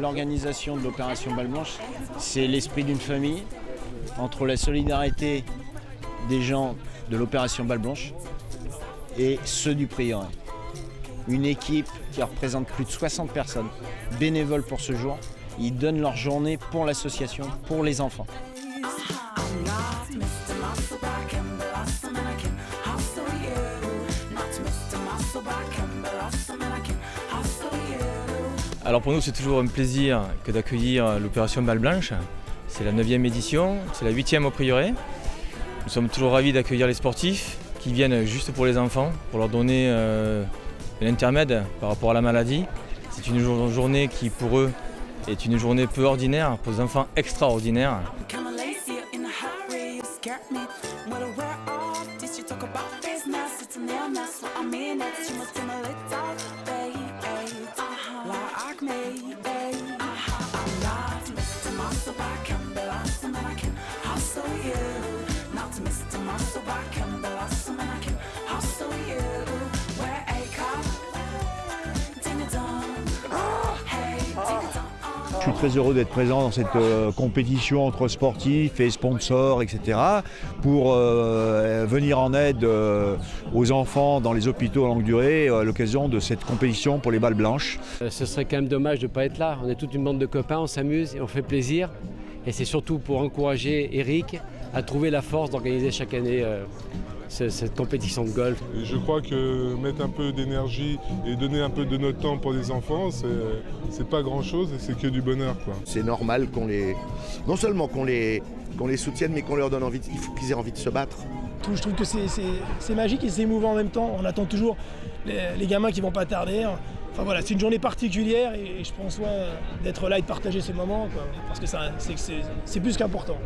l'organisation de l'opération Balle Blanche, c'est l'esprit d'une famille, entre la solidarité des gens de l'opération Balle Blanche et ceux du prieuré. Une équipe qui représente plus de 60 personnes, bénévoles pour ce jour. Ils donnent leur journée pour l'association, pour les enfants. Alors pour nous, c'est toujours un plaisir que d'accueillir l'opération Balle Blanche. C'est la 9e édition, c'est la 8e au prieuré. Nous sommes toujours ravis d'accueillir les sportifs qui viennent juste pour les enfants, pour leur donner un intermède par rapport à la maladie. C'est une journée qui, pour eux, est une journée peu ordinaire, pour les enfants extraordinaires. Je suis très heureux d'être présent dans cette compétition entre sportifs et sponsors, etc. pour venir en aide aux enfants dans les hôpitaux à longue durée à l'occasion de cette compétition pour les balles blanches. Ce serait quand même dommage de ne pas être là. On est toute une bande de copains, on s'amuse et on fait plaisir. Et c'est surtout pour encourager Eric à trouver la force d'organiser chaque année cette compétition de golf. Et je crois que mettre un peu d'énergie et donner un peu de notre temps pour les enfants, c'est pas grand chose et c'est que du bonheur, quoi. C'est normal non seulement qu'on les soutienne, mais qu'on leur donne envie, il faut qu'ils aient envie de se battre. Je trouve que c'est magique et c'est émouvant en même temps. On attend toujours les gamins qui vont pas tarder. Enfin voilà, c'est une journée particulière et je prends soin d'être là et de partager ce moment, quoi, parce que c'est plus qu'important.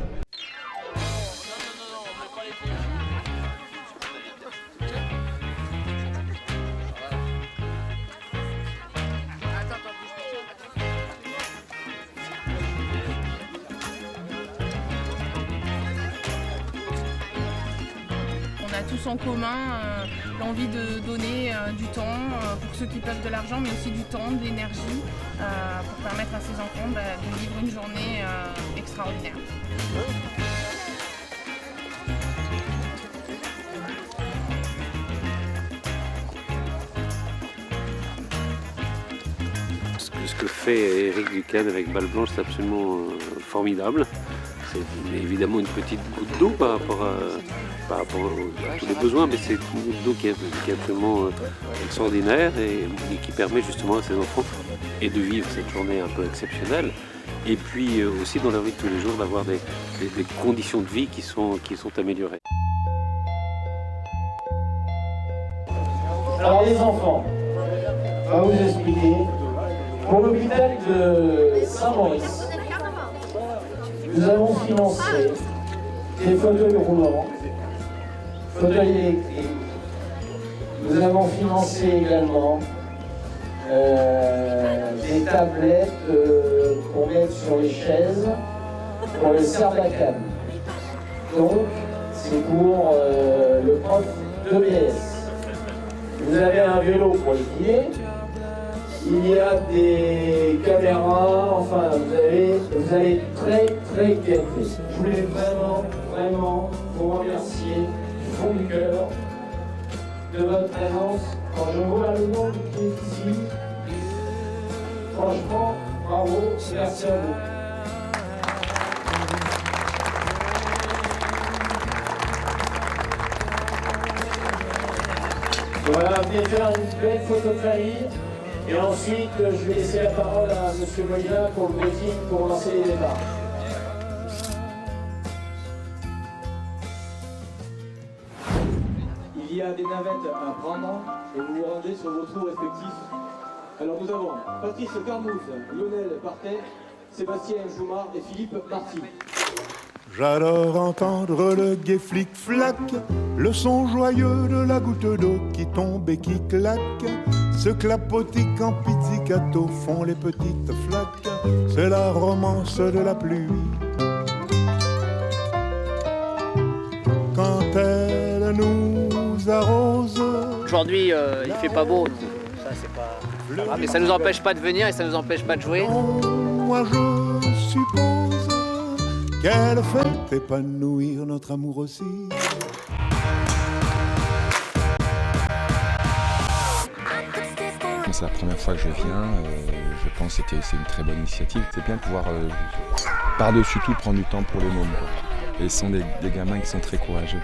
On a tous en commun l'envie de donner du temps pour ceux qui peuvent de l'argent, mais aussi du temps, de l'énergie pour permettre à ces enfants de vivre une journée extraordinaire. Ce que fait Eric Duquesne avec Balle Blanche, c'est absolument formidable. C'est évidemment une petite goutte d'eau par rapport à tous les besoins, mais c'est une goutte d'eau qui est absolument extraordinaire et qui permet justement à ces enfants et de vivre cette journée un peu exceptionnelle. Et puis aussi dans leur vie de tous les jours d'avoir des conditions de vie qui sont améliorées. Alors les enfants, on va vous expliquer. Pour l'hôpital de Saint-Maurice, nous avons financé des fauteuils roulants, fauteuils électriques. Nous avons financé également des tablettes pour mettre sur les chaises pour le Serbacam. Donc, c'est pour le prof d'EBS. Vous avez un vélo pour les guider. Il y a des caméras, enfin vous allez très très bien fait. Je voulais vraiment vous remercier du fond du cœur de votre présence. Quand je vois le monde qui est ici, franchement, bravo, merci à vous. Voilà, venez faire une belle photo de famille. Et ensuite, je vais laisser la parole à M. Molina pour le briefing pour lancer les débats. Il y a des navettes à prendre et vous vous rendez sur vos trous respectifs. Alors nous avons Patrice Carnouz, Lionel Parquet, Sébastien Joumard et Philippe Marty. J'adore entendre le gai flic-flac, le son joyeux de la goutte d'eau qui tombe et qui claque. Ce clapotis en pizzicato font les petites flaques, c'est la romance de la pluie. Quand elle nous arrose. Aujourd'hui, il fait pas beau, ça c'est pas grave, mais ça nous empêche pas de venir et ça nous empêche pas de jouer. moi je suppose qu'elle fait épanouir notre amour aussi. C'est la première fois que je viens, je pense que c'est une très bonne initiative. C'est bien de pouvoir par-dessus tout prendre du temps pour les mômes. Et ce sont des gamins qui sont très courageux.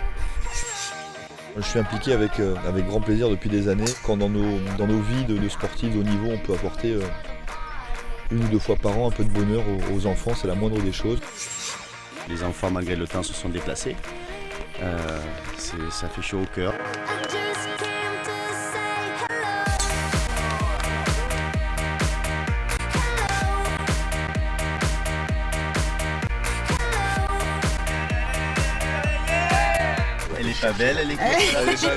Je suis impliqué avec grand plaisir depuis des années. Quand dans nos vies de sportifs de haut niveau, on peut apporter 1 ou 2 fois par an un peu de bonheur aux enfants, c'est la moindre des choses. Les enfants, malgré le temps, se sont déplacés. Ça fait chaud au cœur. Elle est pas belle, elle est pas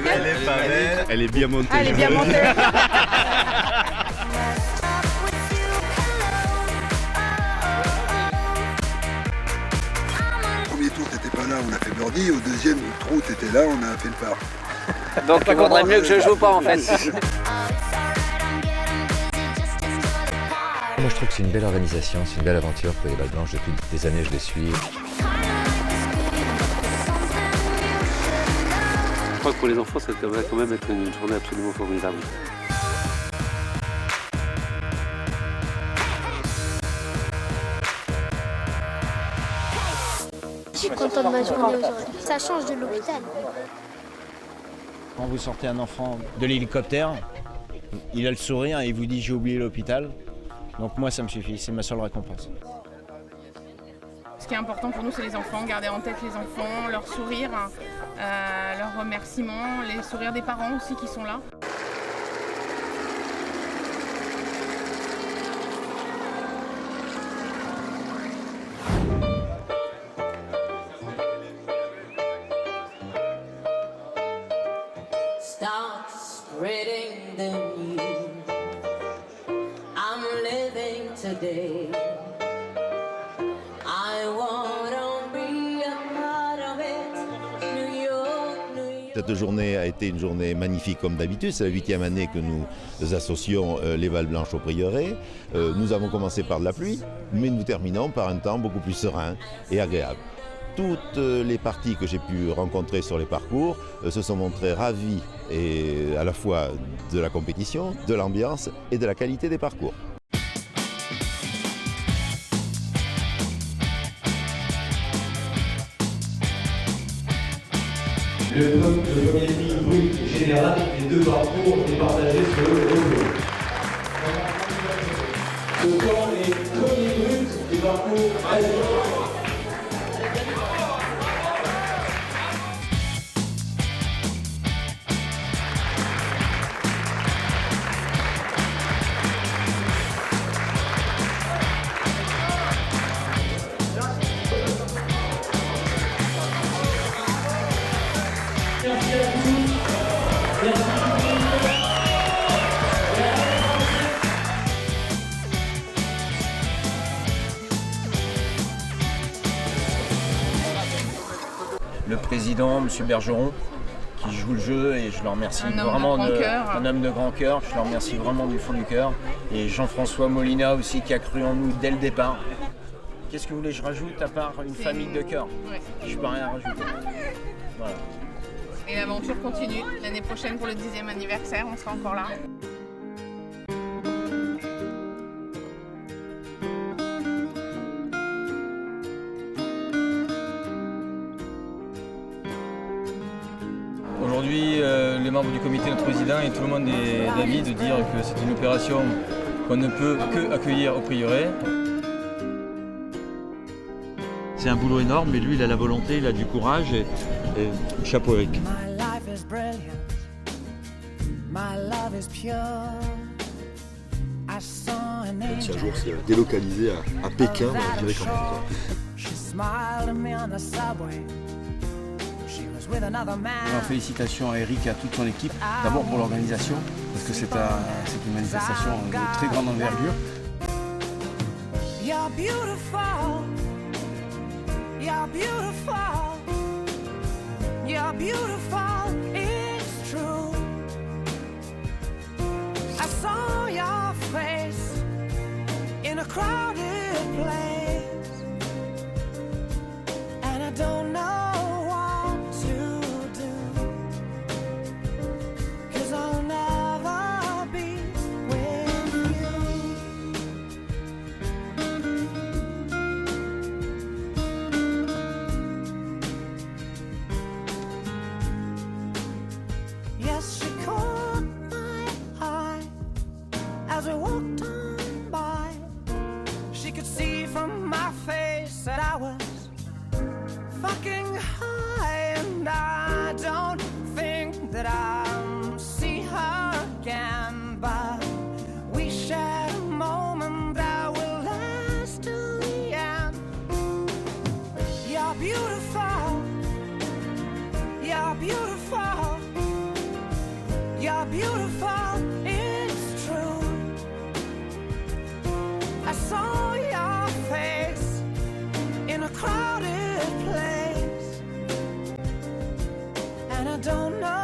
belle. Elle est bien montée. Elle est bien montée. Au premier tour, t'étais pas là, on a fait birdie. Au deuxième trou, t'étais là, on a fait le par. Donc il vaudrait mieux que je joue pas en fait. Moi je trouve que c'est une belle organisation, c'est une belle aventure pour les balles blanches. Depuis des années je les suis. Je crois que pour les enfants, ça va quand même être une journée absolument formidable. Je suis contente de ma journée aujourd'hui. Ça change de l'hôpital. Quand vous sortez un enfant de l'hélicoptère, il a le sourire et il vous dit j'ai oublié l'hôpital. Donc moi ça me suffit, c'est ma seule récompense. Ce qui est important pour nous, c'est les enfants, garder en tête les enfants, leur sourire, leurs remerciements, les sourires des parents aussi qui sont là. Start spreading the news. I'm living today. Cette journée a été une journée magnifique comme d'habitude. C'est la 8e année que nous associons les balles blanches au prieuré. Nous avons commencé par de la pluie, mais nous terminons par un temps beaucoup plus serein et agréable. Toutes les parties que j'ai pu rencontrer sur les parcours se sont montrées ravies et à la fois de la compétition, de l'ambiance et de la qualité des parcours. Le premier prix brut général des 2 parcours est partagé sur le relevé. Ce temps est premier brut du parcours adulte. Le président, M. Bergeron, qui joue le jeu et je le remercie vraiment un homme de grand cœur, je le remercie vraiment du fond du cœur. Et Jean-François Molina aussi qui a cru en nous dès le départ. Qu'est-ce que vous voulez que je rajoute à part une famille de cœur? Je peux rien rajouter. Voilà. Et l'aventure continue. L'année prochaine pour le 10e anniversaire, on sera encore là. Aujourd'hui, les membres du comité, notre président et tout le monde est d'avis de dire que c'est une opération qu'on ne peut que accueillir au prieuré. C'est un boulot énorme, mais lui, il a la volonté, il a du courage et chapeau Eric. Si un jour c'est délocalisé à Pékin, je dirais quand Alors, félicitations à Eric et à toute son équipe, d'abord pour l'organisation, parce que c'est une manifestation de très grande envergure. You're beautiful, you're beautiful, you're beautiful, it's true. I saw your face in a crowded beautiful. You're beautiful, it's true. I saw your face in a crowded place, and I don't know